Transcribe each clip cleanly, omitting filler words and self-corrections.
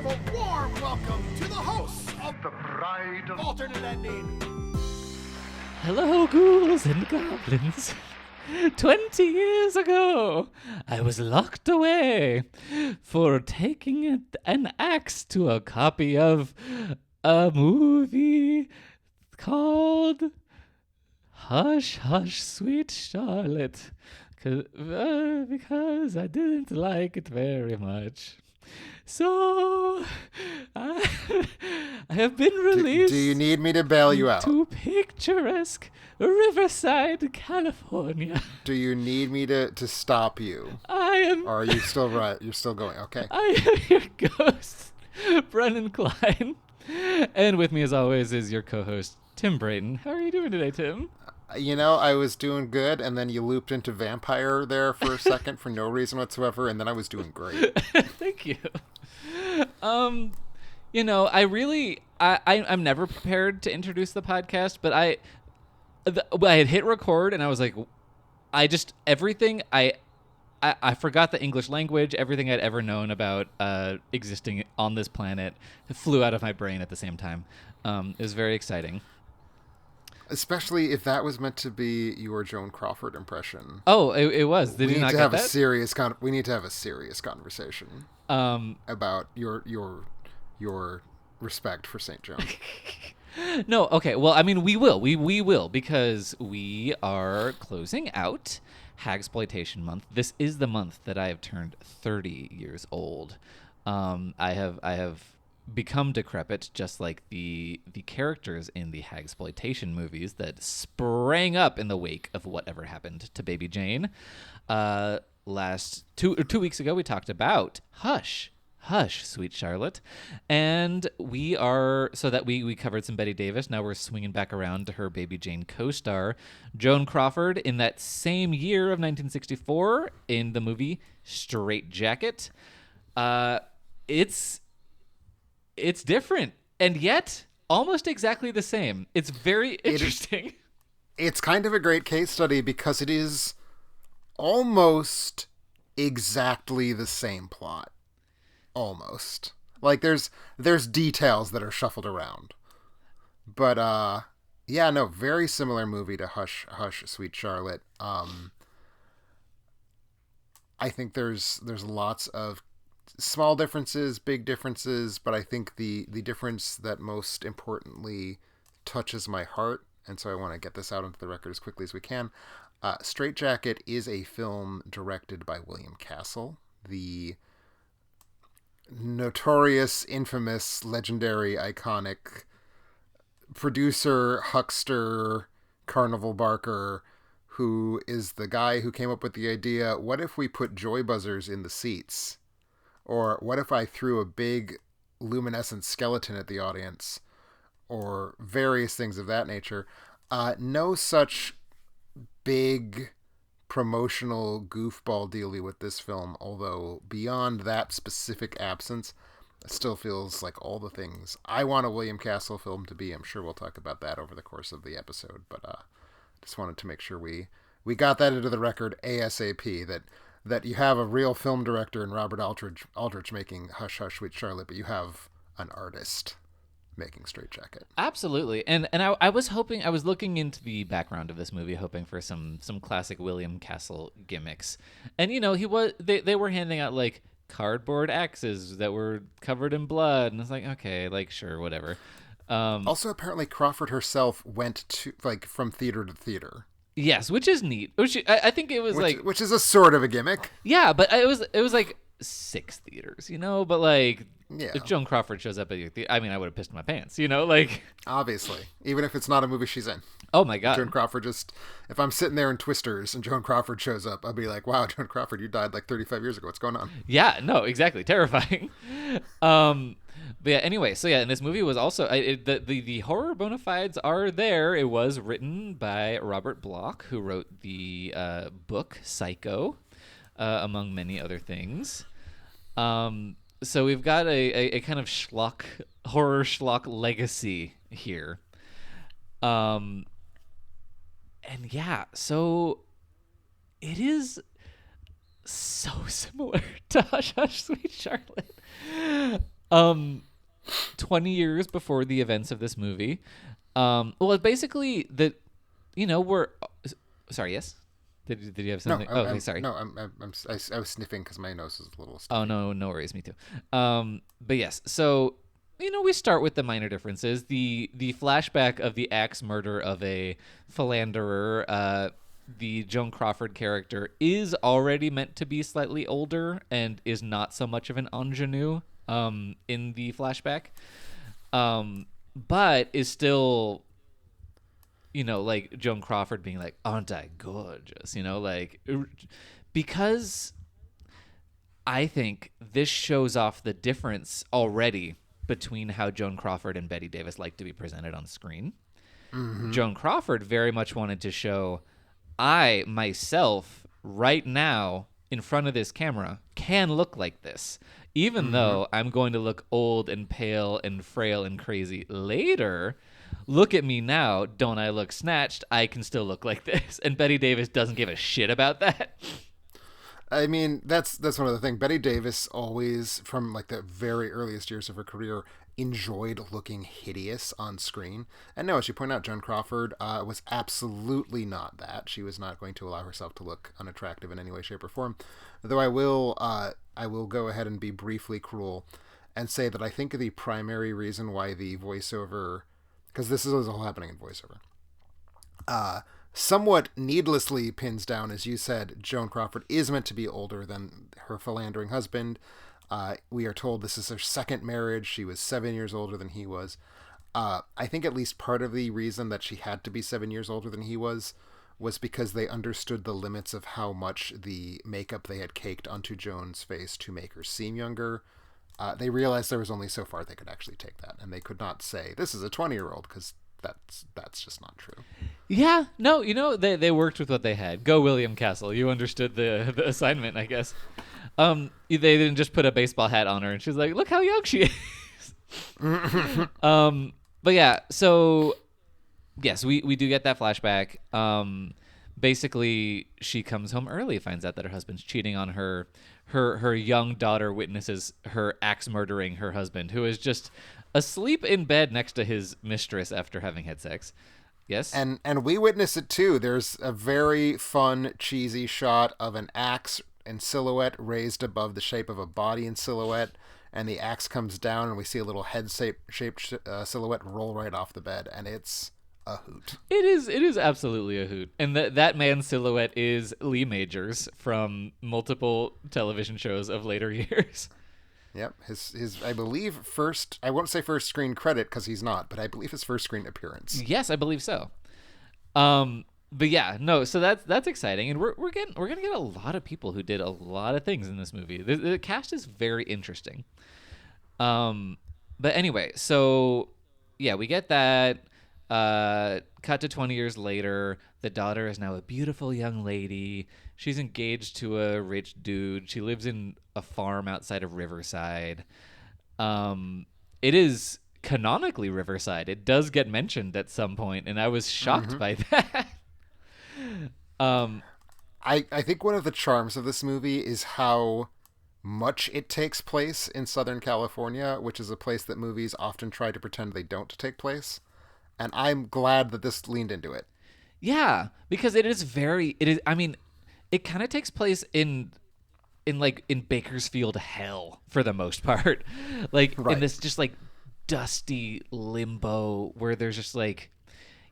give a warm welcome to the hosts of The Bride of Alternate Ending. Hello, ghouls and goblins. 20 years ago, I was locked away for taking an axe to a copy of a movie called Hush, Hush, Sweet Charlotte, because I didn't like it very much. So, I have been released. Do you need me to bail you out? To picturesque Riverside, California. Do you need me to stop you? I am. Or are you still right? You're still going. Okay. I am your ghost, Brennan Klein. And with me, as always, is your co-host, Tim Brayton. How are you doing today, Tim? You know, I was doing good, and then you looped into vampire there for a second for no reason whatsoever, and then I was doing great. Thank you. You know, I'm never prepared to introduce the podcast, but I had hit record, and I was like, I forgot the English language. Everything I'd ever known about existing on this planet flew out of my brain at the same time. It was very exciting. Especially if that was meant to be your Joan Crawford impression. Oh, it was. Did you not get that? We need to have a serious conversation about your respect for St. Joan. No, okay. Well, I mean, we will because we are closing out hagsploitation month. This is the month that I have turned 30 years old. I have become decrepit, just like the characters in the hagsploitation movies that sprang up in the wake of whatever happened to Baby Jane. Last two weeks ago, we talked about Hush, Hush, Sweet Charlotte, and we covered some Bette Davis. Now we're swinging back around to her Baby Jane co-star, Joan Crawford, in that same year of 1964 in the movie Strait-Jacket. It's different, and yet almost exactly the same. It's very interesting. It's kind of a great case study because it is almost exactly the same plot. Almost. Like, there's details that are shuffled around. But, yeah, no, very similar movie to Hush, Hush, Sweet Charlotte. I think there's lots of small differences, big differences, but I think the difference that most importantly touches my heart, and so I want to get this out into the record as quickly as we can. Strait-Jacket is a film directed by William Castle, the notorious, infamous, legendary, iconic producer, huckster, carnival barker, who is the guy who came up with the idea, what if we put joy buzzers in the seats? Or what if I threw a big luminescent skeleton at the audience? Or various things of that nature. No such big promotional goofball dealy with this film, although beyond that specific absence, it still feels like all the things I want a William Castle film to be. I'm sure we'll talk about that over the course of the episode, but just wanted to make sure we got that into the record ASAP, that you have a real film director in Robert Aldrich making Hush, Hush, Sweet Charlotte, but you have an artist making Strait-Jacket. Absolutely. And I was looking into the background of this movie, hoping for some classic William Castle gimmicks. And, you know, they were handing out, like, cardboard axes that were covered in blood. And it's like, okay, like, sure, whatever. Also, apparently, Crawford herself went to, like, from theater to theater. Yes, which is neat. I think it was which is a sort of a gimmick. Yeah, but it was like 6 theaters, you know. But like, yeah. If Joan Crawford shows up at your theater, I mean, I would have pissed my pants, you know. Like, obviously, even if it's not a movie she's in. Oh my god, Joan Crawford if I'm sitting there in Twisters and Joan Crawford shows up, I'll be like, wow, Joan Crawford, you died like 35 years ago. What's going on? Yeah, no, exactly, terrifying. But yeah, anyway, so yeah, and this movie was also the horror bona fides are there. It was written by Robert Bloch, who wrote the book Psycho, among many other things. So we've got a kind of horror schlock legacy here. And yeah, so it is so similar to Hush Hush Sweet Charlotte. um 20 years before the events of this movie. Well, basically the, we're sorry, yes. Did you have something? Okay, sorry. No, I was sniffing because my nose is a little stuffy. Oh, no worries, me too. But yes, so we start with the minor differences. The flashback of the axe murder of a philanderer. The Joan Crawford character is already meant to be slightly older and is not so much of an ingenue in the flashback, but is still, like Joan Crawford being like, "Aren't I gorgeous?" Because I think this shows off the difference already between how Joan Crawford and Bette Davis like to be presented on screen. Mm-hmm. Joan Crawford very much wanted to show, I myself right now in front of this camera can look like this, even though I'm going to look old and pale and frail and crazy later. Look at me now. Don't I look snatched? I can still look like this. And Bette Davis doesn't give a shit about that. I mean, that's one of the things. Bette Davis always, from like the very earliest years of her career, enjoyed looking hideous on screen. And no, as you point out, Joan Crawford was absolutely not that. She was not going to allow herself to look unattractive in any way, shape, or form. Though I will go ahead and be briefly cruel and say that I think the primary reason why the voiceover, because this is all happening in voiceover, somewhat needlessly pins down, as you said, Joan Crawford is meant to be older than her philandering husband. We are told this is her second marriage. She was 7 years older than he was. I think at least part of the reason that she had to be 7 years older than he was because they understood the limits of how much the makeup they had caked onto Joan's face to make her seem younger. They realized there was only so far they could actually take that, and they could not say, this is a 20-year-old, because that's just not true. Yeah, no, they worked with what they had. Go William Castle. You understood the assignment, I guess. They didn't just put a baseball hat on her and she's like, look how young she is. But yeah, so yes, we do get that flashback. Basically she comes home early, finds out that her husband's cheating on her. Her young daughter witnesses her axe murdering her husband, who is just asleep in bed next to his mistress after having had sex. Yes. And we witness it too. There's a very fun, cheesy shot of an axe in silhouette raised above the shape of a body in silhouette, and the axe comes down and we see a little head-shaped silhouette roll right off the bed, and it's a hoot. It is absolutely a hoot. And that man's silhouette is Lee Majors from multiple television shows of later years. Yep, his I believe first, I won't say first screen credit because he's not, but I believe his first screen appearance. Yes, I believe so. But yeah, no, so that's exciting, and we're gonna get a lot of people who did a lot of things in this movie. The cast is very interesting. But anyway, so yeah, we get that. Cut to 20 years later, the daughter is now a beautiful young lady. She's engaged to a rich dude. She lives in a farm outside of Riverside. It is canonically Riverside. It does get mentioned at some point, and I was shocked by that. I think one of the charms of this movie is how much it takes place in Southern California, which is a place that movies often try to pretend they don't take place. And I'm glad that this leaned into it. Yeah, because it is I mean, it kind of takes place in Bakersfield hell for the most part. Like in this just like dusty limbo where there's just like,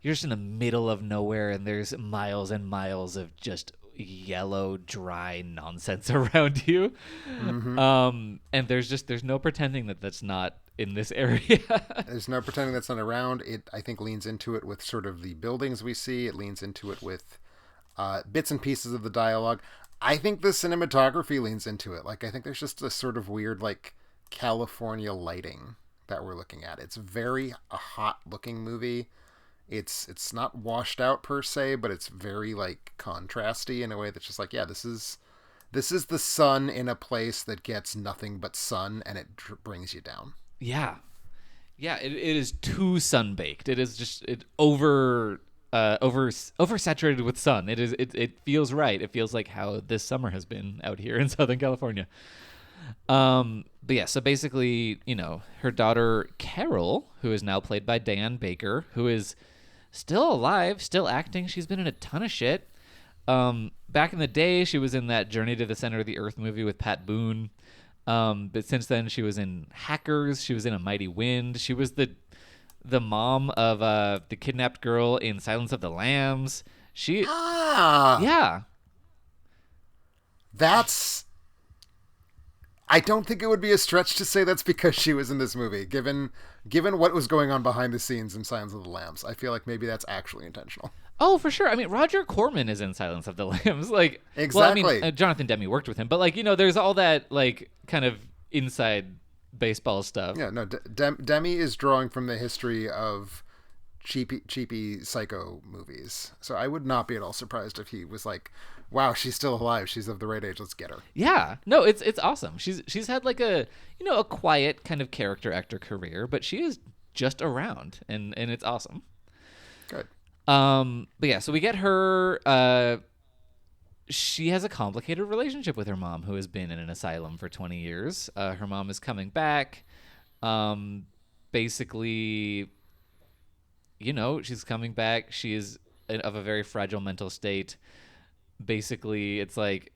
you're just in the middle of nowhere and there's miles and miles of just yellow, dry nonsense around you. Mm-hmm. And there's no pretending that that's not in this area. There's no pretending that's not around. It, I think, leans into it with sort of the buildings we see. It leans into it with bits and pieces of the dialogue. I think the cinematography leans into it. Like, I think there's just a sort of weird, like, California lighting that we're looking at. It's very a hot-looking movie. It's not washed out per se, but it's very like contrasty in a way that's just like, yeah, this is the sun in a place that gets nothing but sun, and it brings you down. Yeah, it is too sun-baked. It is just oversaturated with sun. It feels right. It feels like how this summer has been out here in Southern California. But yeah, so basically, her daughter Carol, who is now played by Diane Baker, who is still alive, still acting. She's been in a ton of shit. Back in the day, she was in that Journey to the Center of the Earth movie with Pat Boone. But since then, she was in Hackers. She was in A Mighty Wind. She was the mom of the kidnapped girl in Silence of the Lambs. Yeah. That's... I don't think it would be a stretch to say that's because she was in this movie. Given what was going on behind the scenes in Silence of the Lambs, I feel like maybe that's actually intentional. Oh, for sure. I mean, Roger Corman is in Silence of the Lambs. Exactly. Well, I mean, Jonathan Demme worked with him, but there's all that kind of inside baseball stuff. Yeah, no, Demme is drawing from the history of cheapy psycho movies. So I would not be at all surprised if he was like, wow, she's still alive. She's of the right age. Let's get her. Yeah. No, it's awesome. She's had a quiet kind of character actor career, but she is just around and it's awesome. Good. But yeah, so we get her, she has a complicated relationship with her mom, who has been in an asylum for 20 years. Her mom is coming back. Basically, she's coming back. She is of a very fragile mental state. Basically, it's like,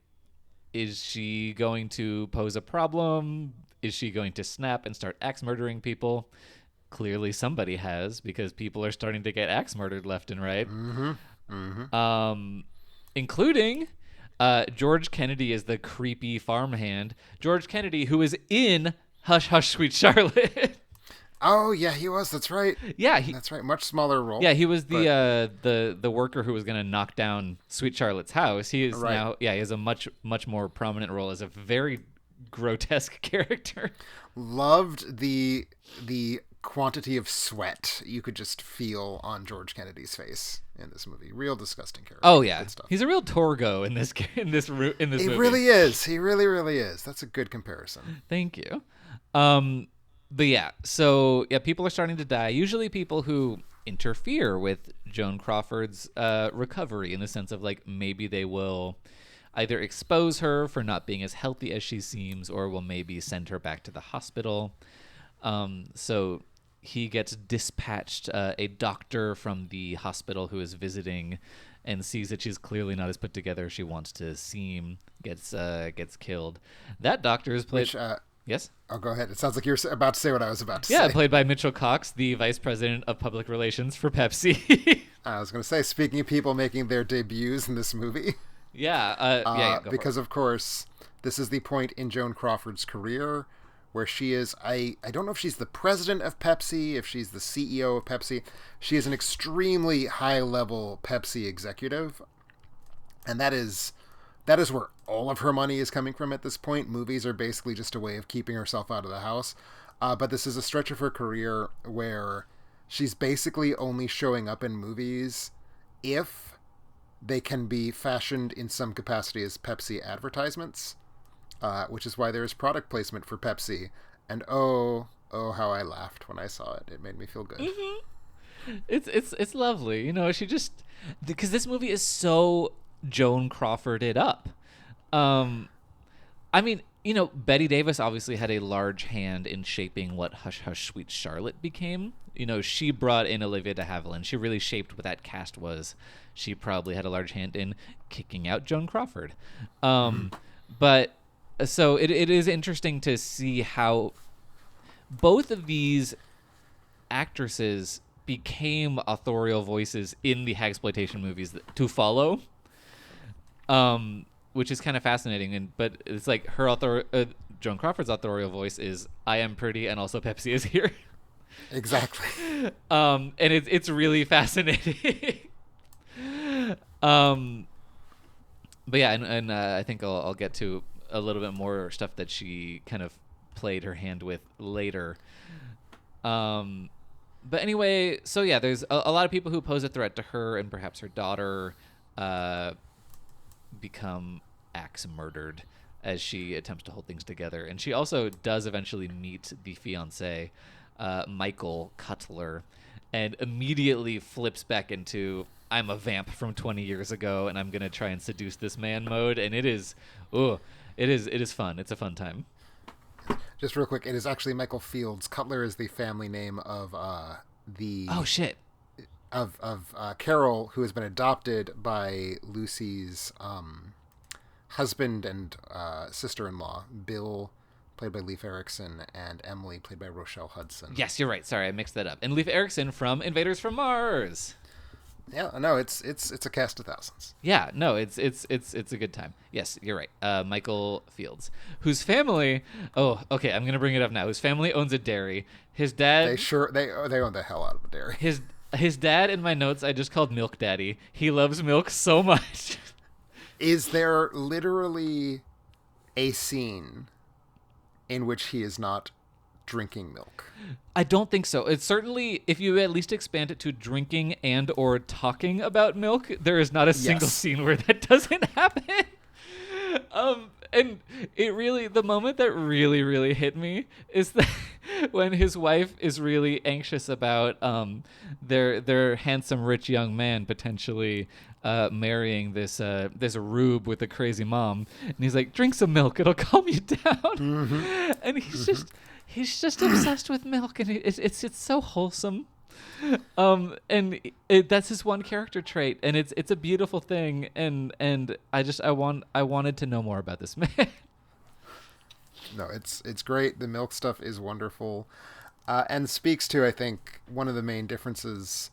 is she going to pose a problem? Is she going to snap and start axe murdering people? Clearly somebody has, because people are starting to get axe murdered left and right. Mm-hmm. Mm-hmm. Including George Kennedy is the creepy farmhand. George Kennedy, who is in Hush Hush Sweet Charlotte. Oh yeah, he was. That's right. Yeah, that's right. Much smaller role. Yeah, he was the worker who was going to knock down Sweet Charlotte's house. He is now. Yeah, he has a much more prominent role as a very grotesque character. Loved the quantity of sweat you could just feel on George Kennedy's face in this movie. Real disgusting character. Oh yeah, he's a real Torgo in this movie. He really is. He really is. That's a good comparison. Thank you. But yeah, so yeah, people are starting to die. Usually people who interfere with Joan Crawford's recovery, in the sense of maybe they will either expose her for not being as healthy as she seems, or will maybe send her back to the hospital. So he gets dispatched. A doctor from the hospital who is visiting and sees that she's clearly not as put together as she wants to seem, gets killed. That doctor is played... Yes? Oh, go ahead. It sounds like you're about to say what I was about to say. Yeah, played by Mitchell Cox, the Vice President of Public Relations for Pepsi. I was going to say, speaking of people making their debuts in this movie. Yeah. Because, of course, this is the point in Joan Crawford's career where she is, I don't know if she's the president of Pepsi, if she's the CEO of Pepsi. She is an extremely high-level Pepsi executive, and that is where all of her money is coming from at this point. Movies are basically just a way of keeping herself out of the house. But this is a stretch of her career where she's basically only showing up in movies if they can be fashioned in some capacity as Pepsi advertisements, which is why there is product placement for Pepsi. And oh, how I laughed when I saw it. It made me feel good. Mm-hmm. It's lovely. She just... Because this movie is so Joan Crawforded up. I mean, Bette Davis obviously had a large hand in shaping what Hush Hush Sweet Charlotte became. She brought in Olivia de Havilland. She really shaped what that cast was. She probably had a large hand in kicking out Joan Crawford. But so it is interesting to see how both of these actresses became authorial voices in the hagsploitation movies to follow. Which is kind of fascinating, but it's like her Joan Crawford's authorial voice is "I am pretty" and also Pepsi is here. Exactly. And it's really fascinating. But yeah, and I think I'll get to a little bit more stuff that she kind of played her hand with later. But anyway, so yeah, there's a lot of people who pose a threat to her and perhaps her daughter. Become axe murdered as she attempts to hold things together, and she also does eventually meet the fiance, Michael Cutler, and immediately flips back into I'm a vamp from 20 years ago and I'm gonna try and seduce this man mode, and it is fun. It's a fun time. Just real quick, it is actually Michael Fields. Cutler is the family name of the Oh shit. of Carol, who has been adopted by Lucy's husband and sister-in-law, Bill, played by Leif Erikson, and Emily, played by Rochelle Hudson. Yes, you're right. Sorry, I mixed that up. And Leif Erikson from Invaders from Mars. Yeah, no, it's a cast of thousands. Yeah, no, it's a good time. Yes, you're right. Michael Fields, whose family. Oh, okay, I'm gonna bring it up now. Whose family owns a dairy. His dad. They own the hell out of a dairy. His dad in my notes I just called Milk Daddy. He loves milk so much. Is there literally a scene in which he is not drinking milk? I don't think so. It's certainly, if you at least expand it to drinking and or talking about milk, there is not a single scene where that doesn't happen. And it really, the moment that really, really hit me is that when his wife is really anxious about their handsome, rich young man potentially marrying this rube with a crazy mom, and he's like, "Drink some milk; it'll calm you down." Mm-hmm. And he's just obsessed with milk, and it's so wholesome. And that's his one character trait, and it's a beautiful thing, and I wanted to know more about this man. No, it's great. The milk stuff is wonderful, and speaks to, I think, one of the main differences,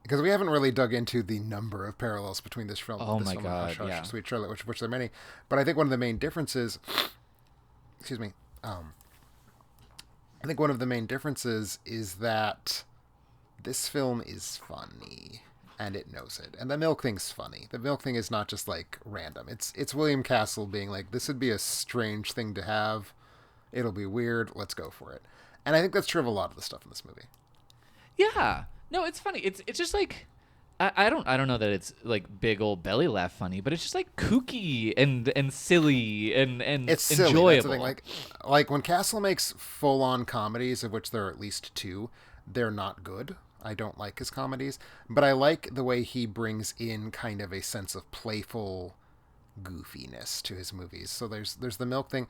because we haven't really dug into the number of parallels between this film. Oh this my film God, and Hush, Hush, yeah. Sweet Charlotte, which there are many, but I think one of the main differences. Excuse me. I think one of the main differences is that this film is funny, and it knows it. And the milk thing's funny. The milk thing is not just like random. It's William Castle being like, this would be a strange thing to have. It'll be weird. Let's go for it. And I think that's true of a lot of the stuff in this movie. Yeah. No, it's funny. It's just like I don't know that it's like big old belly laugh funny, but it's just like kooky and silly and it's silly. enjoyable. That's the thing. Like when Castle makes full on comedies, of which there are at least two, they're not good. I don't like his comedies, but I like the way he brings in kind of a sense of playful goofiness to his movies. So there's the milk thing.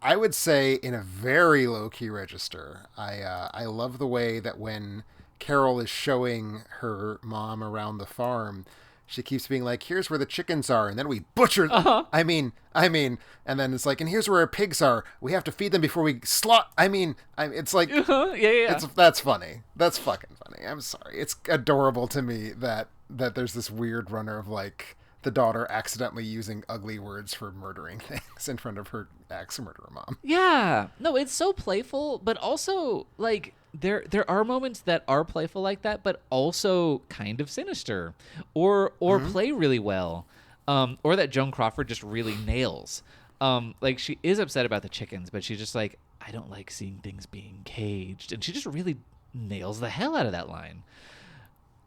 I would say in a very low key register, I love the way that when Carol is showing her mom around the farm, she keeps being like, "Here's where the chickens are," and then we butcher them. Uh-huh. I mean, and then it's like, "And here's where our pigs are. We have to feed them before we slaughter." It's like, yeah. That's funny. That's fucking funny. I'm sorry. It's adorable to me that there's this weird runner of like the daughter accidentally using ugly words for murdering things in front of her ex-murderer mom. Yeah. No, it's so playful, but also like there are moments that are playful like that, but also kind of sinister or play really well. Or that Joan Crawford just really nails. Like she is upset about the chickens, but she's just like, I don't like seeing things being caged. And she just really nails the hell out of that line.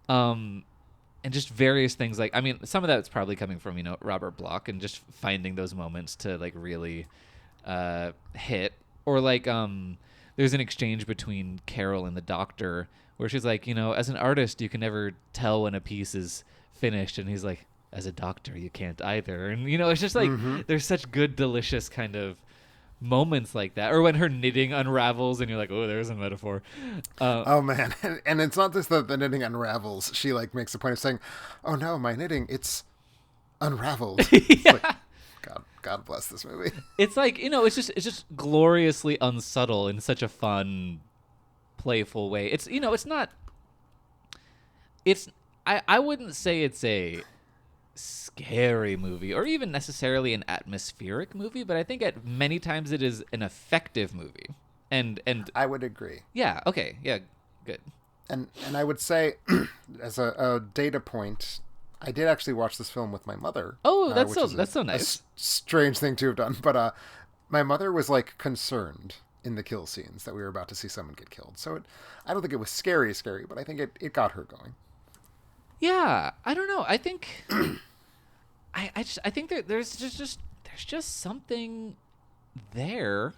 And just various things like, I mean, some of that's probably coming from, Robert Bloch and just finding those moments to like really hit. Or like there's an exchange between Carol and the doctor where she's like, as an artist, you can never tell when a piece is finished. And he's like, as a doctor, you can't either. And, it's just like, there's such good, delicious kind of moments like that. Or when her knitting unravels and you're like, oh, there's a metaphor. Oh, man. And it's not just that the knitting unravels. She like makes a point of saying, oh, no, my knitting, it's unraveled. It's like, God bless this movie. It's like, it's just gloriously unsubtle in such a fun, playful way. It's, it's not, I wouldn't say it's a scary movie or even necessarily an atmospheric movie, but I think at many times it is an effective movie. And I would agree. Yeah. Okay. Yeah. Good. And I would say as a data point, I did actually watch this film with my mother. Oh, that's so nice. A strange thing to have done, but my mother was like concerned in the kill scenes that we were about to see someone get killed. So I don't think it was scary, but I think it got her going. Yeah, I don't know. I think I think there's just something there.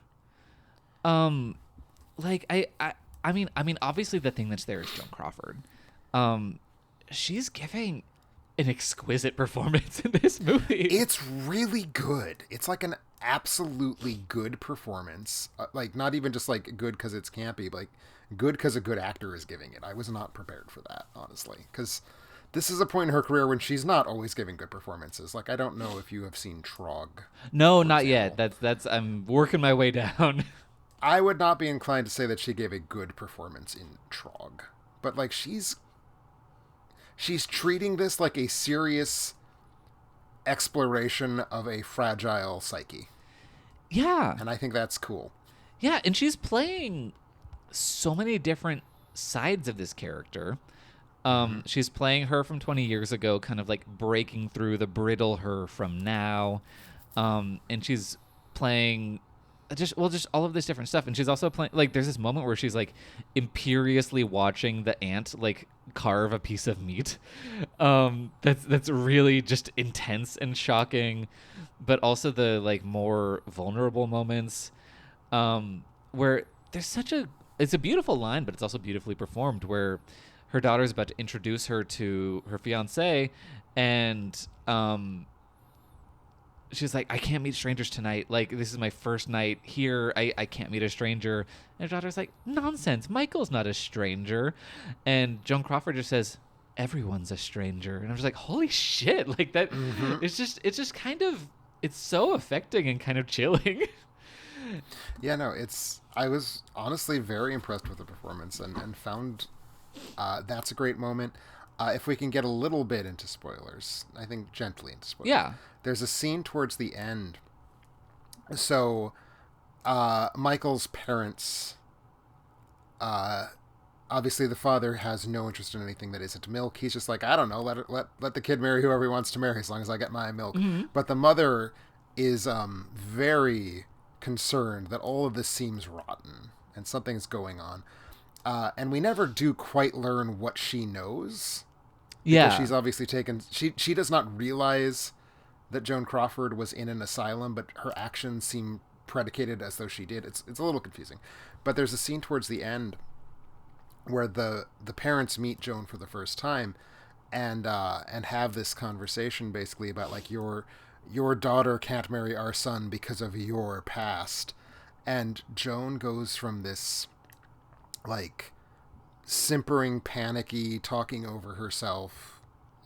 Like I mean obviously the thing that's there is Joan Crawford. She's giving an exquisite performance in this movie. It's really good. It's like absolutely good performance. Like, not even just like good because it's campy, but like good because a good actor is giving it. I was not prepared for that, honestly, because this is a point in her career when she's not always giving good performances. Like, I don't know if you have seen Trog. No, for not example. yet. That's I'm working my way down. I would not be inclined to say that she gave a good performance in Trog, but like she's treating this like a serious exploration of a fragile psyche, Yeah. and I think that's cool. Yeah, and she's playing so many different sides of this character. She's playing her from 20 years ago, kind of like breaking through the brittle her from now. And she's playing just all of this different stuff. And she's also playing, like, there's this moment where she's like imperiously watching the ant like carve a piece of meat. That's really just intense and shocking, but also the like more vulnerable moments, where there's it's a beautiful line, but it's also beautifully performed, where her daughter's about to introduce her to her fiance, and she's like, I can't meet strangers tonight. Like, this is my first night here. I can't meet a stranger. And her daughter's like, nonsense. Michael's not a stranger. And Joan Crawford just says, everyone's a stranger. And I'm just like, holy shit. Like, that, it's just kind of, it's so affecting and kind of chilling. Yeah, no, I was honestly very impressed with the performance and found that's a great moment. If we can get a little bit into spoilers, I think gently into spoilers. Yeah. There's a scene towards the end. So, Michael's parents, obviously the father has no interest in anything that isn't milk. He's just like, I don't know, let the kid marry whoever he wants to marry as long as I get my milk. Mm-hmm. But the mother is very concerned that all of this seems rotten and something's going on. And we never do quite learn what she knows. Yeah. Because she's obviously taken... She does not realize that Joan Crawford was in an asylum, but her actions seem predicated as though she did. It's a little confusing. But there's a scene towards the end where the parents meet Joan for the first time and have this conversation basically about, like, your daughter can't marry our son because of your past. And Joan goes from this, like, simpering, panicky, talking over herself,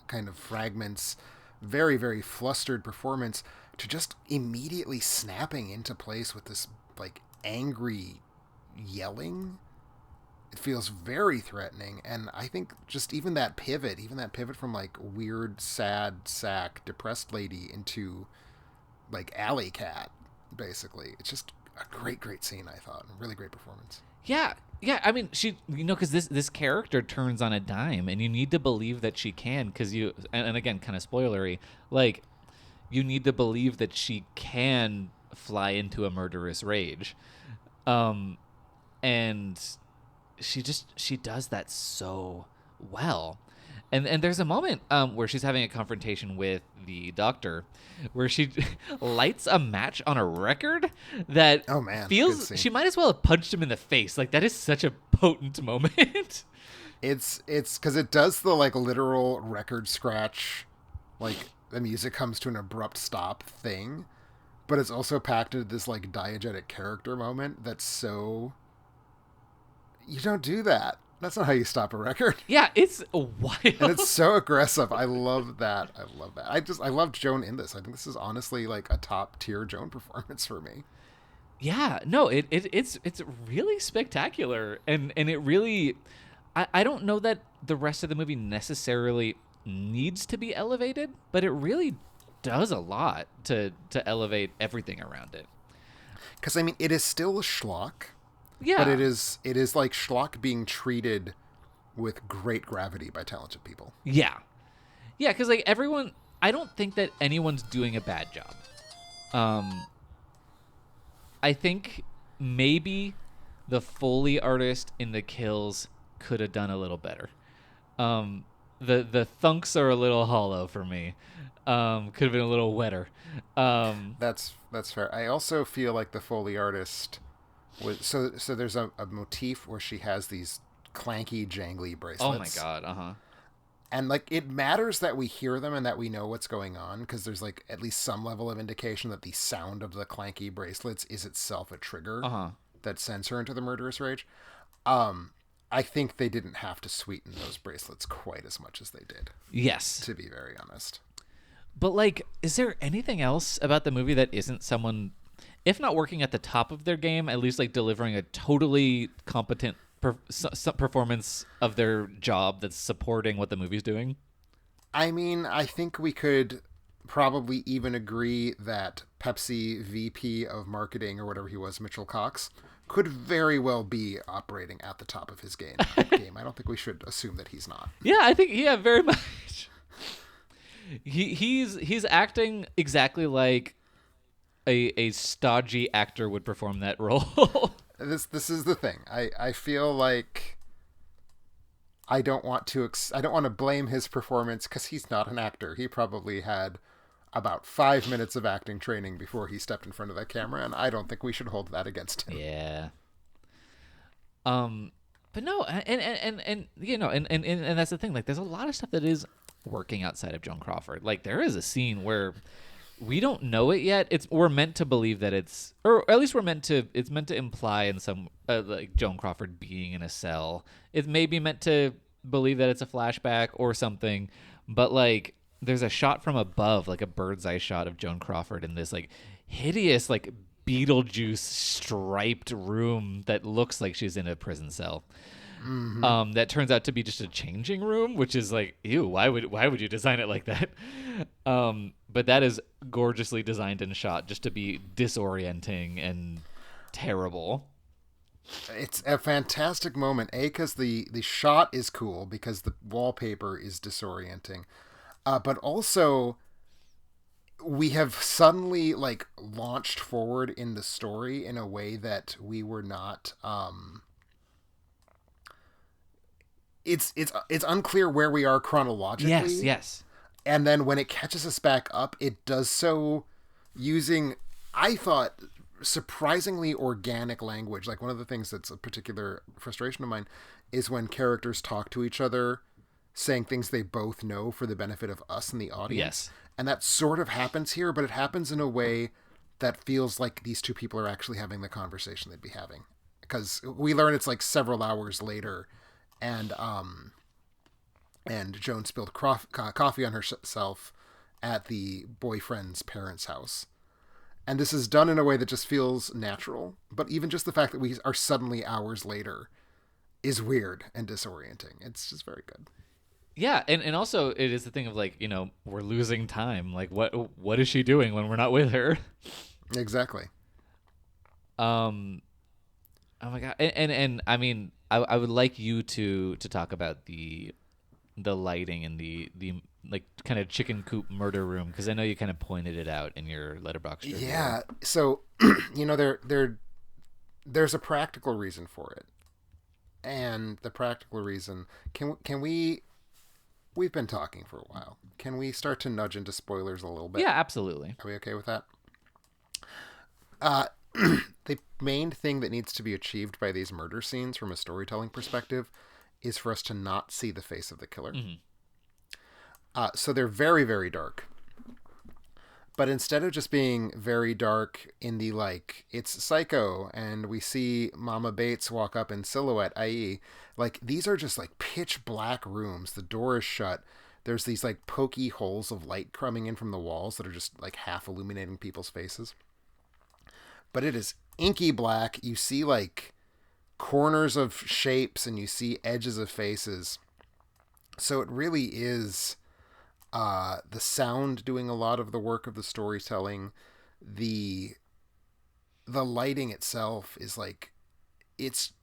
kind of fragments, very, very flustered performance, to just immediately snapping into place with this, like, angry yelling. It feels very threatening, and I think just even that pivot from, like, weird, sad sack, depressed lady into, like, alley cat, basically. It's just a great scene, I thought. A really great performance. Yeah. I mean, she, because this character turns on a dime, and you need to believe that she can, because and again, kind of spoilery, like, you need to believe that she can fly into a murderous rage, and she does that so well. And there's a moment where she's having a confrontation with the doctor, where she lights a match on a record that feels she might as well have punched him in the face. Like, that is such a potent moment. It's because it does the, like, literal record scratch, like, the music comes to an abrupt stop thing, but it's also packed into this, like, diegetic character moment that's so... You don't do that. That's not how you stop a record. Yeah, it's wild. And it's so aggressive. I love that. I loved Joan in this. I think this is honestly, like, a top tier Joan performance for me. Yeah, no, it's really spectacular. And it really, I don't know that the rest of the movie necessarily needs to be elevated, but it really does a lot to elevate everything around it. Because, I mean, it is still a schlock. Yeah. But it is like schlock being treated with great gravity by talented people. Yeah. Yeah, because, like, everyone... I don't think that anyone's doing a bad job. I think maybe the Foley artist in the kills could have done a little better. The thunks are a little hollow for me. Could have been a little wetter. That's fair. I also feel like the Foley artist... So there's a motif where she has these clanky, jangly bracelets. Oh my god, And like it matters that we hear them and that we know what's going on, because there's like at least some level of indication that the sound of the clanky bracelets is itself a trigger that sends her into the murderous rage. I think they didn't have to sweeten those bracelets quite as much as they did. Yes. To be very honest. But like, is there anything else about the movie that isn't someone, if not working at the top of their game, at least like delivering a totally competent performance of their job that's supporting what the movie's doing? I mean, I think we could probably even agree that Pepsi VP of marketing or whatever he was, Mitchell Cox, could very well be operating at the top of his game. I don't think we should assume that he's not. Yeah, I think very much. He's acting exactly like a stodgy actor would perform that role. This is the thing. I feel like I don't want to blame his performance, because he's not an actor. He probably had about 5 minutes of acting training before he stepped in front of that camera, and I don't think we should hold that against him. Yeah. But no, and you know, and that's the thing. Like, there's a lot of stuff that is working outside of Joan Crawford. Like, there is a scene where we don't know it yet. We're meant to believe that it's, or at least it's meant to imply in some like Joan Crawford being in a cell. It may be meant to believe that it's a flashback or something, but like there's a shot from above, like a bird's eye shot of Joan Crawford in this like hideous like Beetlejuice striped room that looks like she's in a prison cell. Mm-hmm. That turns out to be just a changing room, which is like, ew, why would you design it like that? But that is gorgeously designed and shot just to be disorienting and terrible. It's a fantastic moment, because the shot is cool because the wallpaper is disorienting, but also we have suddenly like launched forward in the story in a way that we were not. It's unclear where we are chronologically. Yes. And then when it catches us back up, it does so using, I thought, surprisingly organic language. Like, one of the things that's a particular frustration of mine is when characters talk to each other, saying things they both know for the benefit of us and the audience. Yes. And that sort of happens here, but it happens in a way that feels like these two people are actually having the conversation they'd be having. Because we learn it's like several hours later, and Joan spilled coffee on herself at the boyfriend's parents' house. And this is done in a way that just feels natural. But even just the fact that we are suddenly hours later is weird and disorienting. It's just very good. Yeah, and also it is the thing of like, you know, we're losing time. Like, what is she doing when we're not with her? Exactly. Oh my God. And I mean, I would like you to talk about the lighting and the like kind of chicken coop murder room, because I know you kind of pointed it out in your Letterboxd review. Yeah. So, you know, there's a practical reason for it. And the practical reason, can we've been talking for a while. Can we start to nudge into spoilers a little bit? Yeah, absolutely. Are we okay with that? The main thing that needs to be achieved by these murder scenes from a storytelling perspective is for us to not see the face of the killer. Mm-hmm. So they're very, very dark. But instead of just being very dark in the, like, it's Psycho and we see Mama Bates walk up in silhouette, i.e., like, these are just, like, pitch black rooms. The door is shut. There's these, like, pokey holes of light coming in from the walls that are just, like, half illuminating people's faces. But it is inky black. You see, like, corners of shapes and you see edges of faces. So it really is the sound doing a lot of the work of the storytelling. The lighting itself is like, it's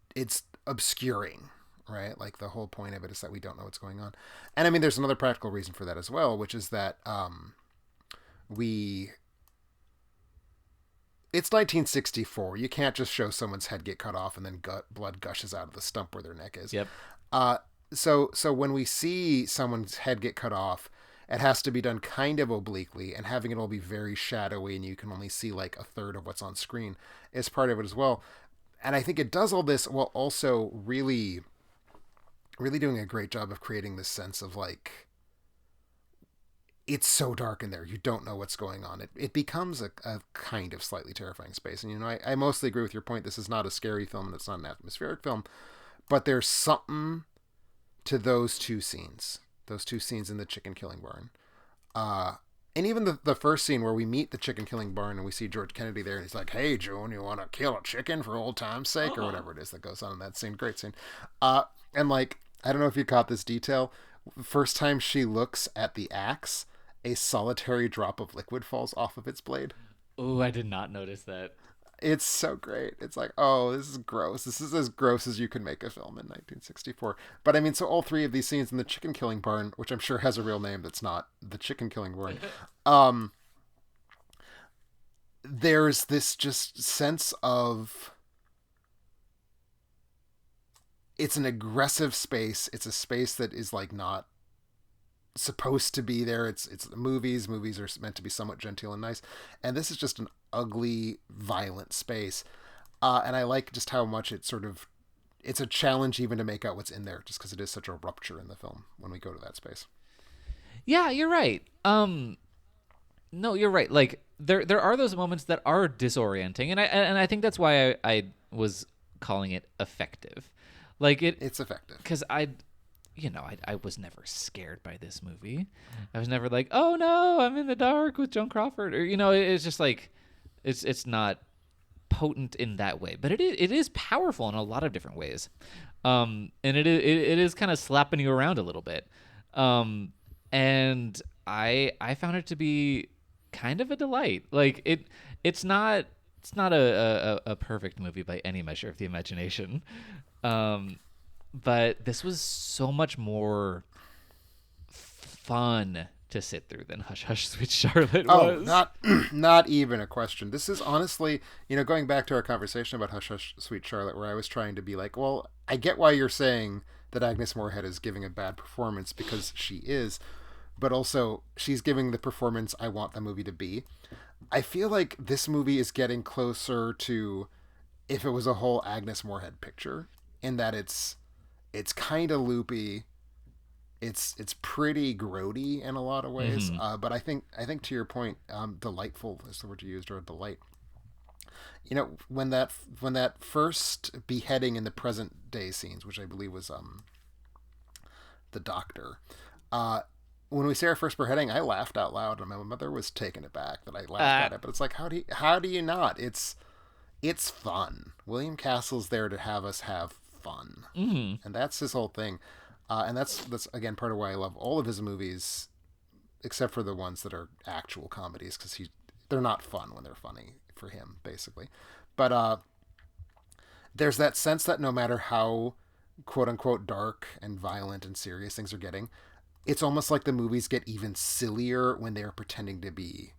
obscuring, right? Like, the whole point of it is that we don't know what's going on. And I mean, there's another practical reason for that as well, which is that it's 1964. You can't just show someone's head get cut off and then blood gushes out of the stump where their neck is. Yep. So when we see someone's head get cut off, it has to be done kind of obliquely, and having it all be very shadowy and you can only see like a third of what's on screen is part of it as well. And I think it does all this while also really really doing a great job of creating this sense of like, it's so dark in there, you don't know what's going on. It becomes a kind of slightly terrifying space. And, you know, I mostly agree with your point. This is not a scary film and it's not an atmospheric film, but there's something to those two scenes in the chicken killing barn. And even the first scene where we meet the chicken killing barn and we see George Kennedy there and he's like, hey, Joan, you want to kill a chicken for old time's sake? Or whatever it is that goes on in that scene. Great scene. And like, I don't know if you caught this detail. First time she looks at the axe, a solitary drop of liquid falls off of its blade. Oh, I did not notice that. It's so great. It's like, oh, this is gross. This is as gross as you could make a film in 1964. But I mean, so all three of these scenes in the chicken killing barn, which I'm sure has a real name that's not the chicken killing barn, there's this just sense of, it's an aggressive space. It's a space that is like not supposed to be there. It's movies are meant to be somewhat genteel and nice, and this is just an ugly, violent space, and I like just how much it's a challenge even to make out what's in there, just because it is such a rupture in the film when we go to that space. Yeah, you're right. No, you're right. Like there are those moments that are disorienting, and I think that's why I was calling it effective. Like it's effective because I was never scared by this movie. I was never like, oh no, I'm in the dark with Joan Crawford, or it's just like, it's not potent in that way, but it is powerful in a lot of different ways, and it is kind of slapping you around a little bit, and I found it to be kind of a delight. Like it's not a perfect movie by any measure of the imagination. But this was so much more fun to sit through than Hush Hush Sweet Charlotte was. Oh, not even a question. This is honestly, going back to our conversation about Hush Hush Sweet Charlotte, where I was trying to be like, well, I get why you're saying that Agnes Moorehead is giving a bad performance, because she is, but also she's giving the performance I want the movie to be. I feel like this movie is getting closer to if it was a whole Agnes Moorehead picture, in that it's kind of loopy. It's pretty grody in a lot of ways. Mm-hmm. But I think to your point, delightful is the word you used, or delight. When that first beheading in the present day scenes, which I believe was the doctor, when we see our first beheading, I laughed out loud, and my mother was taken aback that I laughed at it. But it's like, how do you not? It's fun. William Castle's there to have us have fun, and that's his whole thing. And that's again part of why I love all of his movies, except for the ones that are actual comedies, because they're not fun when they're funny for him, basically. But there's that sense that no matter how quote unquote dark and violent and serious things are getting, it's almost like the movies get even sillier when they're pretending to be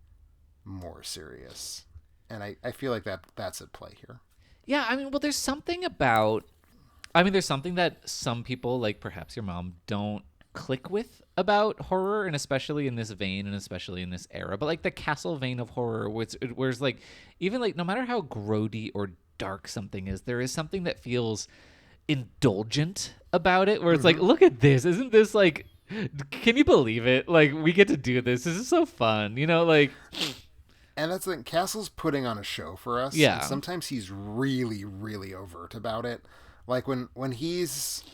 more serious. And I feel like that's at play here. Yeah, I mean, well, there's something that some people, like perhaps your mom, don't click with about horror, and especially in this vein, and especially in this era. But like the Castle vein of horror, where's like, even like no matter how grody or dark something is, there is something that feels indulgent about it, where it's like, look at this, isn't this like, can you believe it? Like, we get to do this. This is so fun, like. And that's the thing. Castle's putting on a show for us. Yeah. And sometimes he's really, really overt about it. Like when he's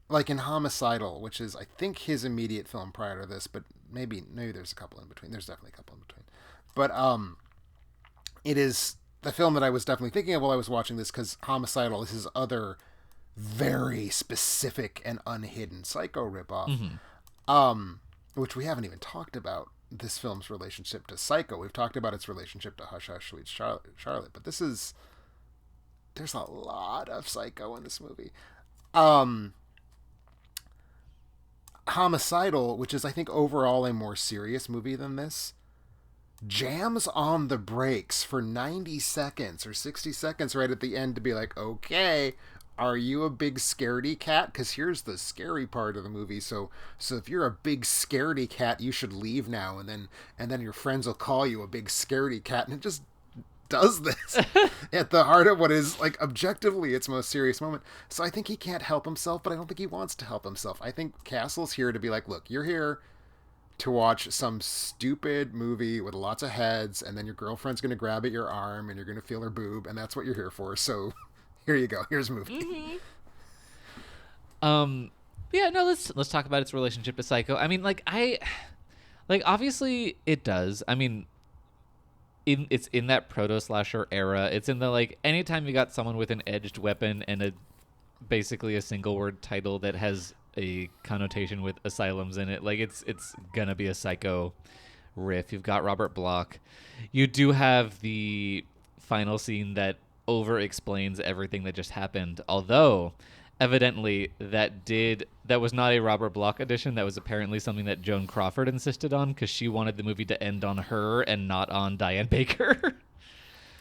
like in Homicidal, which is I think his immediate film prior to this, but maybe there's a couple in between. There's definitely a couple in between. But it is the film that I was definitely thinking of while I was watching this, because Homicidal is his other very specific and unhidden Psycho ripoff, which we haven't even talked about. This film's relationship to Psycho. We've talked about its relationship to Hush Hush Sweet Charlotte, but there's a lot of Psycho in this movie. Homicidal, which is I think overall a more serious movie than this, jams on the brakes for 90 seconds or 60 seconds right at the end to be like, okay, are you a big scaredy cat? Because here's the scary part of the movie. So if you're a big scaredy cat, you should leave now, and then your friends will call you a big scaredy cat, and it just does this at the heart of what is, like, objectively its most serious moment. So I think he can't help himself, but I don't think he wants to help himself. I think Castle's here to be like, look, you're here to watch some stupid movie with lots of heads, and then your girlfriend's going to grab at your arm, and you're going to feel her boob, and that's what you're here for. So here you go. Here's a movie. Yeah, no, let's talk about its relationship to Psycho. I mean, obviously it does. I mean, it's in that proto-slasher era. It's in the, like, anytime you got someone with an edged weapon and basically a single word title that has a connotation with asylums in it, like, it's gonna be a Psycho riff. You've got Robert Bloch. You do have the final scene that over-explains everything that just happened, although evidently that was not a Robert Bloch edition. That was apparently something that Joan Crawford insisted on because she wanted the movie to end on her and not on Diane Baker.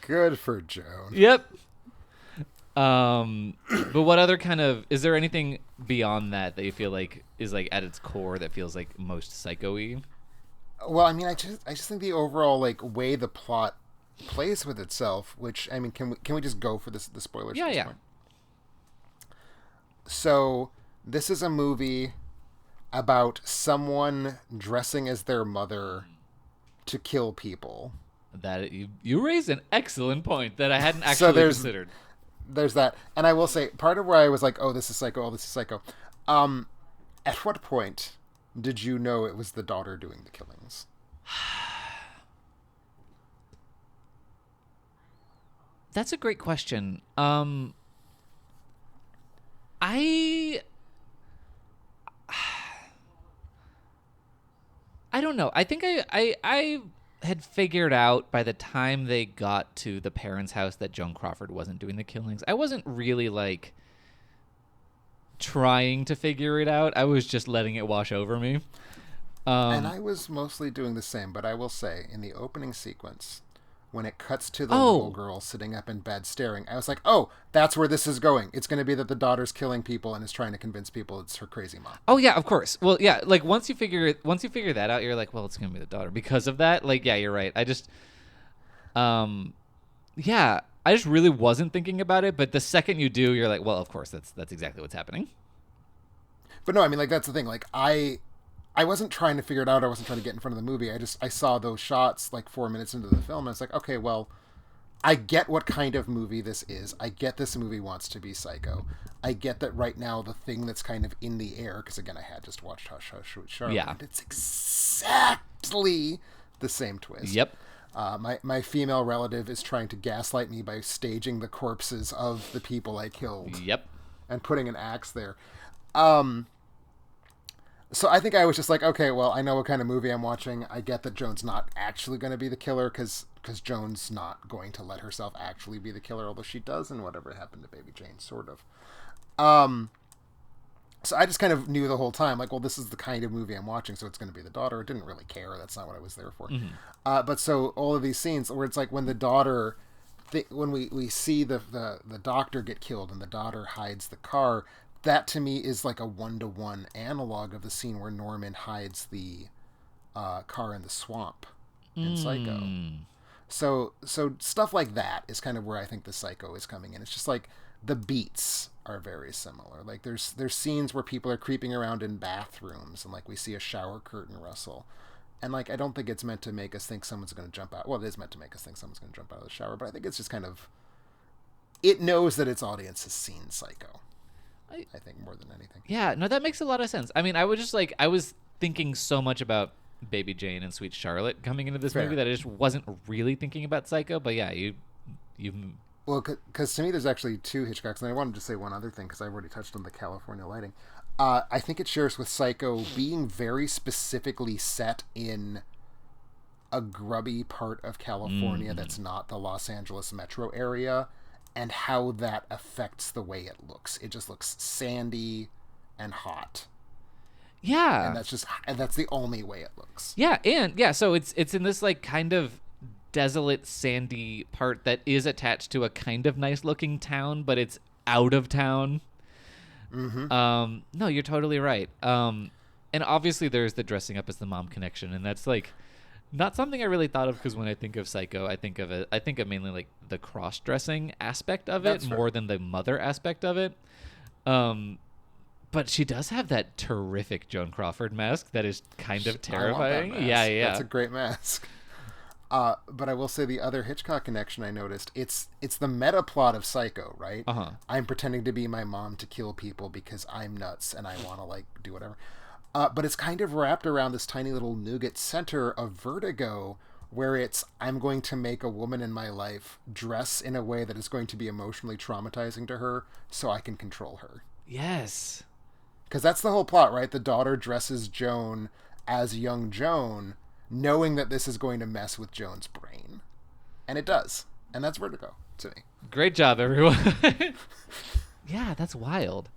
Good for Joan. Yep. But what other kind of, is there anything beyond that you feel like is, like, at its core that feels like most Psycho-y? Well, I mean, I just think the overall, like, way the plot plays with itself, which, I mean, can we just go for the spoilers? Yeah, at this yeah. point? So this is a movie about someone dressing as their mother to kill people. That you raised an excellent point that I hadn't actually considered. There's that. And I will say, part of where I was like, oh, this is Psycho, at what point did you know it was the daughter doing the killings? That's a great question. I don't know. I think I had figured out by the time they got to the parents' house that Joan Crawford wasn't doing the killings. I wasn't really, like, trying to figure it out. I was just letting it wash over me. And I was mostly doing the same, but I will say, in the opening sequence, when it cuts to the little girl sitting up in bed staring, I was like, oh, that's where this is going. It's going to be that the daughter's killing people and is trying to convince people it's her crazy mom. Oh, yeah, of course. Well, yeah, like, once you figure that out, you're like, well, it's going to be the daughter. Because of that, like, yeah, you're right. I just, I just really wasn't thinking about it. But the second you do, you're like, well, of course, that's exactly what's happening. But no, I mean, like, that's the thing. Like, I wasn't trying to figure it out. I wasn't trying to get in front of the movie. I saw those shots like 4 minutes into the film. And I was like, okay, well, I get what kind of movie this is. I get this movie wants to be Psycho. I get that right now the thing that's kind of in the air, because again, I had just watched Hush Hush with Charlotte. Yeah. And it's exactly the same twist. Yep. My female relative is trying to gaslight me by staging the corpses of the people I killed. Yep. And putting an axe there. So I think I was just like, okay, well, I know what kind of movie I'm watching. I get that Joan's not actually going to be the killer because Joan's not going to let herself actually be the killer, although she does in whatever happened to Baby Jane, sort of. So I just kind of knew the whole time, like, well, this is the kind of movie I'm watching, so it's going to be the daughter. I didn't really care. That's not what I was there for. Mm-hmm. But so all of these scenes where it's like when the daughter, when we see the doctor get killed and the daughter hides the car, that to me is like a 1-to-1 analog of the scene where Norman hides the car in the swamp in Psycho. So stuff like that is kind of where I think the Psycho is coming in. It's just like the beats are very similar. Like there's scenes where people are creeping around in bathrooms and like we see a shower curtain rustle. And like I don't think it's meant to make us think someone's going to jump out. Well, it is meant to make us think someone's going to jump out of the shower, but I think it's just kind of, it knows that its audience has seen Psycho. I think more than anything. Yeah, no, that makes a lot of sense. I mean, I was thinking so much about Baby Jane and Sweet Charlotte coming into this movie that I just wasn't really thinking about Psycho. But yeah, you. Well, because to me, there's actually two Hitchcocks, and I wanted to say one other thing because I've already touched on the California lighting. I think it shares with Psycho being very specifically set in a grubby part of California that's not the Los Angeles metro area. And how that affects the way it looks. It just looks sandy and hot. Yeah. And that's the only way it looks. Yeah, so it's in this like kind of desolate sandy part that is attached to a kind of nice looking town, but it's out of town. Mm-hmm. No, you're totally right. And obviously there's the dressing up as the mom connection, and that's like Not something I really thought of because when I think of Psycho, I think of mainly like the cross-dressing aspect of it That's more right. than the mother aspect of it. But she does have that terrific Joan Crawford mask that is kind of terrifying. I want that Yeah, mask. yeah. That's a great mask. But I will say the other Hitchcock connection I noticed, it's the meta plot of Psycho, right? Uh-huh. I'm pretending to be my mom to kill people because I'm nuts and I want to like do whatever. But it's kind of wrapped around this tiny little nougat center of Vertigo, where it's I'm going to make a woman in my life dress in a way that is going to be emotionally traumatizing to her so I can control her. Yes. Because that's the whole plot, right? The daughter dresses Joan as young Joan, knowing that this is going to mess with Joan's brain. And it does. And that's Vertigo to me. Great job, everyone. Yeah, that's wild.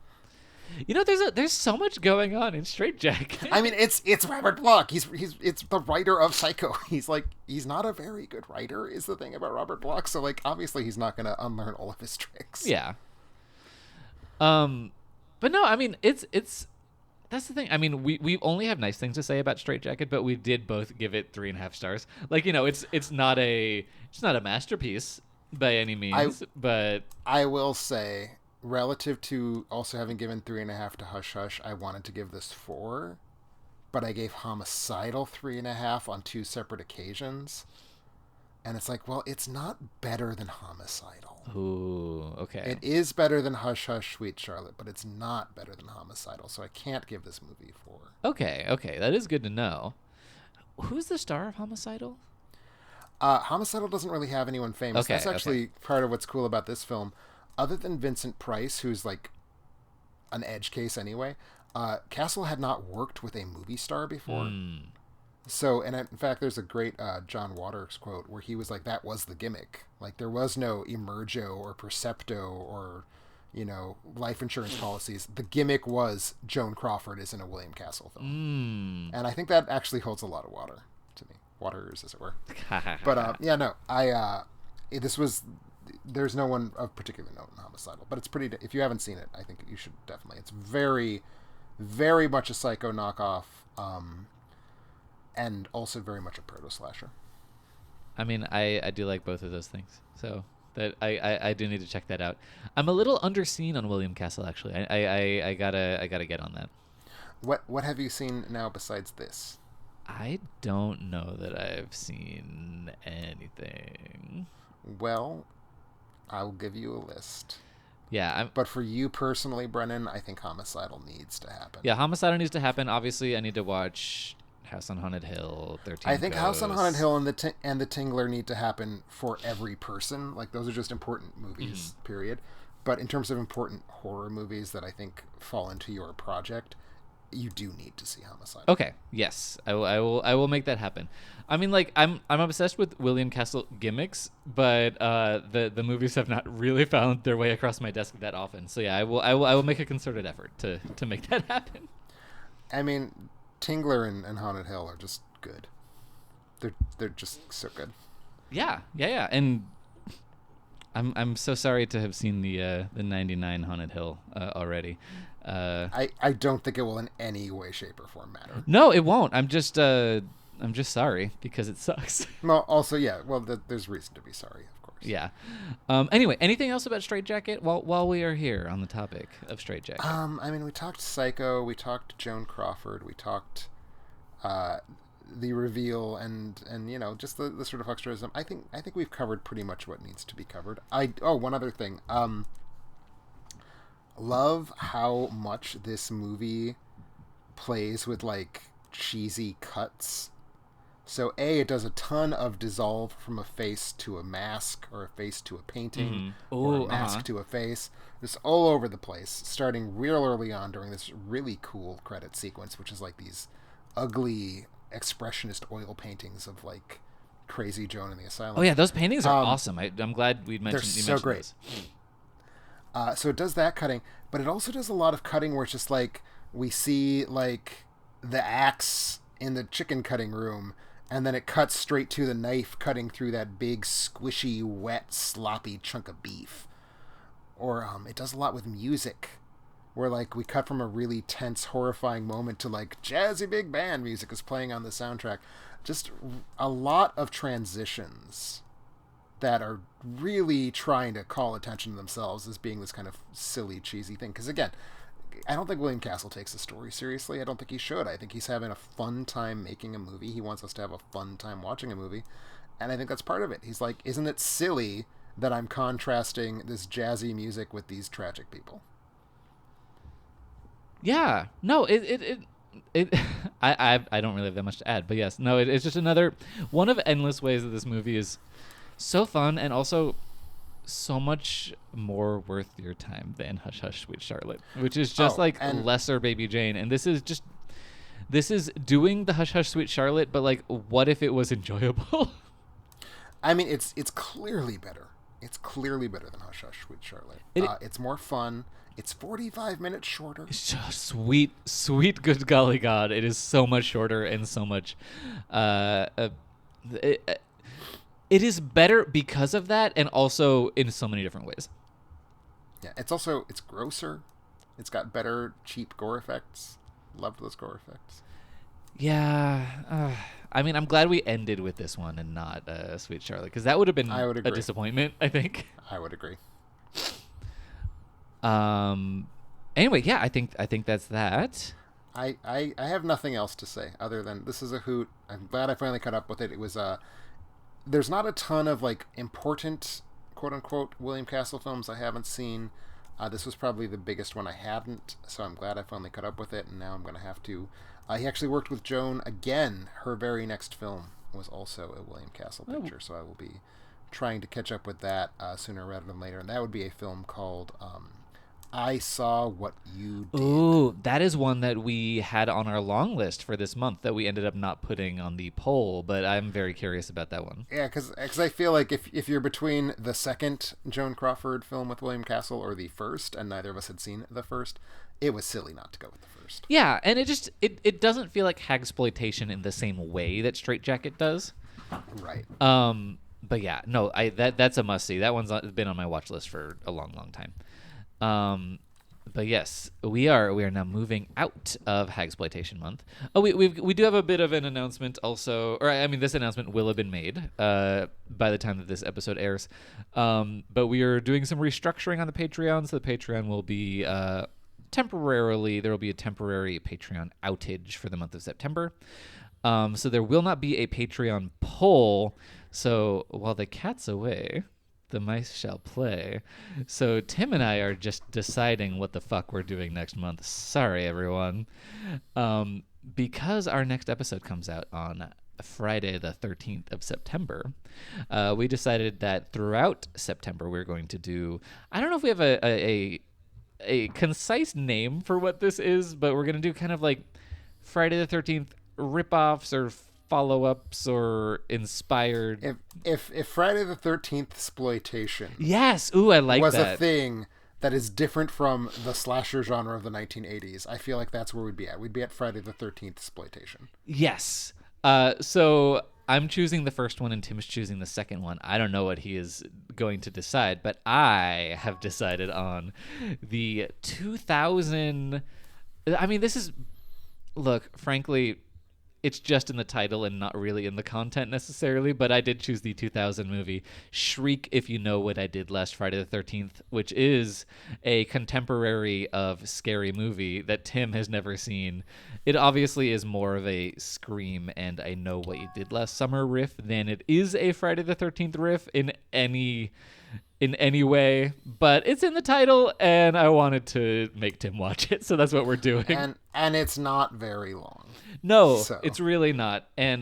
You know, there's so much going on in Strait-Jacket. I mean, it's Robert Bloch. It's the writer of Psycho. He's not a very good writer, is the thing about Robert Bloch. So like, obviously, he's not going to unlearn all of his tricks. Yeah. But no, I mean, it's that's the thing. I mean, we only have nice things to say about Strait-Jacket, but we did both give it 3.5 stars. Like, you know, it's not a masterpiece by any means, but I will say, relative to also having given 3.5 to Hush Hush, I wanted to give this 4, but I gave Homicidal 3.5 on 2 separate occasions. And it's like, well, it's not better than Homicidal. ooh, okay. It is better than Hush Hush, Sweet Charlotte, but it's not better than Homicidal, so I can't give this movie 4. Okay, that is good to know. Who's the star of Homicidal? Homicidal doesn't really have anyone famous. Okay, That's actually part of what's cool about this film. Other than Vincent Price, who's like an edge case anyway, Castle had not worked with a movie star before. So, and in fact, there's a great John Waters quote where he was like, that was the gimmick. Like, there was no Emergo or Percepto or, you know, life insurance policies. The gimmick was Joan Crawford is in a William Castle film. And I think that actually holds a lot of water to me. Waters, as it were. But, yeah, no, there's no one of particular note in Homicidal. But it's pretty, if you haven't seen it, I think you should definitely. It's very, very much a Psycho knockoff. And also very much a proto-slasher. I mean, I do like both of those things, so that I do need to check that out. I'm a little underseen on William Castle, actually. I gotta get on that. What have you seen now besides this? I don't know that I've seen anything. Well, I'll give you a list. Yeah, But for you personally, Brennan, I think Homicidal needs to happen. yeah, Homicidal needs to happen. Obviously, I need to watch House on Haunted Hill, 13 I think House on Ghosts. Haunted Hill and the Tingler need to happen for every person. Like, those are just important movies, period. But in terms of important horror movies that I think fall into your project, you do need to see Homicide. Okay, yes, I will make that happen. I mean, like, I'm obsessed with William Castle gimmicks, but the movies have not really found their way across my desk that often. So yeah, I will make a concerted effort to make that happen. I mean, Tingler and Haunted Hill are just good. They're just so good. Yeah, and I'm so sorry to have seen the 99 Haunted Hill already. I don't think it will in any way, shape, or form matter. No, it won't. I'm just sorry because it sucks. Well, also, yeah. Well, there's reason to be sorry, of course. Yeah. Anyway, anything else about Strait-Jacket while we are here on the topic of Strait-Jacket? I mean, we talked Psycho, we talked Joan Crawford, we talked the reveal, and you know, just the sort of hucksterism. I think we've covered pretty much what needs to be covered. One other thing. Love how much this movie plays with like cheesy cuts. So it does a ton of dissolve from a face to a mask, or a face to a painting, or a mask to a face. Just all over the place, starting real early on during this really cool credit sequence, which is like these ugly expressionist oil paintings of like crazy Joan in the asylum. Oh yeah, those paintings are awesome. I'm glad we mentioned. They're so great. So it does that cutting, but it also does a lot of cutting where it's just like we see like the axe in the chicken cutting room, and then it cuts straight to the knife cutting through that big, squishy, wet, sloppy chunk of beef. Or it does a lot with music, where like we cut from a really tense, horrifying moment to like jazzy big band music is playing on the soundtrack. Just a lot of transitions that are really trying to call attention to themselves as being this kind of silly, cheesy thing. Because again, I don't think William Castle takes the story seriously. I don't think he should. I think he's having a fun time making a movie. He wants us to have a fun time watching a movie. And I think that's part of it. He's like, isn't it silly that I'm contrasting this jazzy music with these tragic people? Yeah. No, I don't really have that much to add, but yes, no, it's just another one of endless ways that this movie is so fun and also so much more worth your time than Hush Hush Sweet Charlotte, which is just lesser Baby Jane. And this is doing the Hush Hush Sweet Charlotte, but like, what if it was enjoyable? I mean, it's clearly better. It's clearly better than Hush Hush Sweet Charlotte. It's more fun. It's 45 minutes shorter. It's just sweet, good golly God. It is so much shorter and so much... It is better because of that, and also in so many different ways. Yeah, it's grosser. It's got better, cheap gore effects. Loved those gore effects. Yeah. I mean, I'm glad we ended with this one and not Sweet Charlotte, because that would have been a disappointment, I think. I would agree. Anyway, yeah, I think that's that. I have nothing else to say other than this is a hoot. I'm glad I finally caught up with it. It was there's not a ton of like important quote unquote William Castle films I haven't seen. This was probably the biggest one I hadn't, so I'm glad I finally caught up with it, and now I'm gonna have to. He actually worked with Joan again. Her very next film was also a William Castle picture, so I will be trying to catch up with that sooner rather than later, and that would be a film called I Saw What You Did. Ooh, that is one that we had on our long list for this month that we ended up not putting on the poll, but I'm very curious about that one. Yeah, because I feel like if you're between the second Joan Crawford film with William Castle or the first, and neither of us had seen the first, it was silly not to go with the first. Yeah, and it doesn't feel like hagsploitation in the same way that Strait-Jacket does. Right. But yeah, no, that's a must-see. That one's been on my watch list for a long, long time. But yes, we are now moving out of hagsploitation month. Oh, we do have a bit of an announcement also, or I mean, this announcement will have been made by the time that this episode airs. But we are doing some restructuring on the Patreon, so the Patreon will be there will be a temporary Patreon outage for the month of September. So there will not be a Patreon poll. So while the cat's away, the mice shall play. So Tim and I are just deciding what the fuck we're doing next month. Sorry, everyone. Because our next episode comes out on Friday the 13th of September, we decided that throughout September we're going to do... I don't know if we have a concise name for what this is, but we're going to do kind of like Friday the 13th rip-offs or follow-ups or inspired. If Friday the 13th exploitation, yes, ooh, I like was that, a thing that is different from the slasher genre of the 1980s, I feel like that's where we'd be at. We'd be at Friday the 13th exploitation. Yes. So I'm choosing the first one and Tim's choosing the second one. I don't know what he is going to decide, but I have decided on the 2000. I mean, this is, look, frankly, it's just in the title and not really in the content necessarily, but I did choose the 2000 movie Shriek If You Know What I Did Last Friday the 13th, which is a contemporary of Scary Movie that Tim has never seen. It obviously is more of a Scream and I Know What You Did Last Summer riff than it is a Friday the 13th riff in any way, but it's in the title and I wanted to make Tim watch it, so that's what we're doing. And it's not very long. No, it's really not. And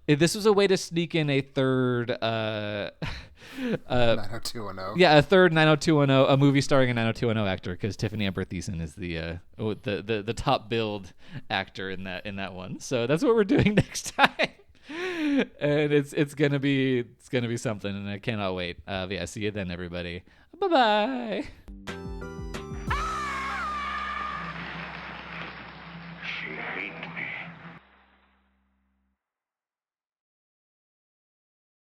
this was a way to sneak in a third 90210. Yeah, a third 90210, a movie starring a 90210 actor, because Tiffany Amber Thiessen is the top billed actor in that one. So that's what we're doing next time. And it's gonna be something, and I cannot wait. Yeah, see you then, everybody. Bye bye.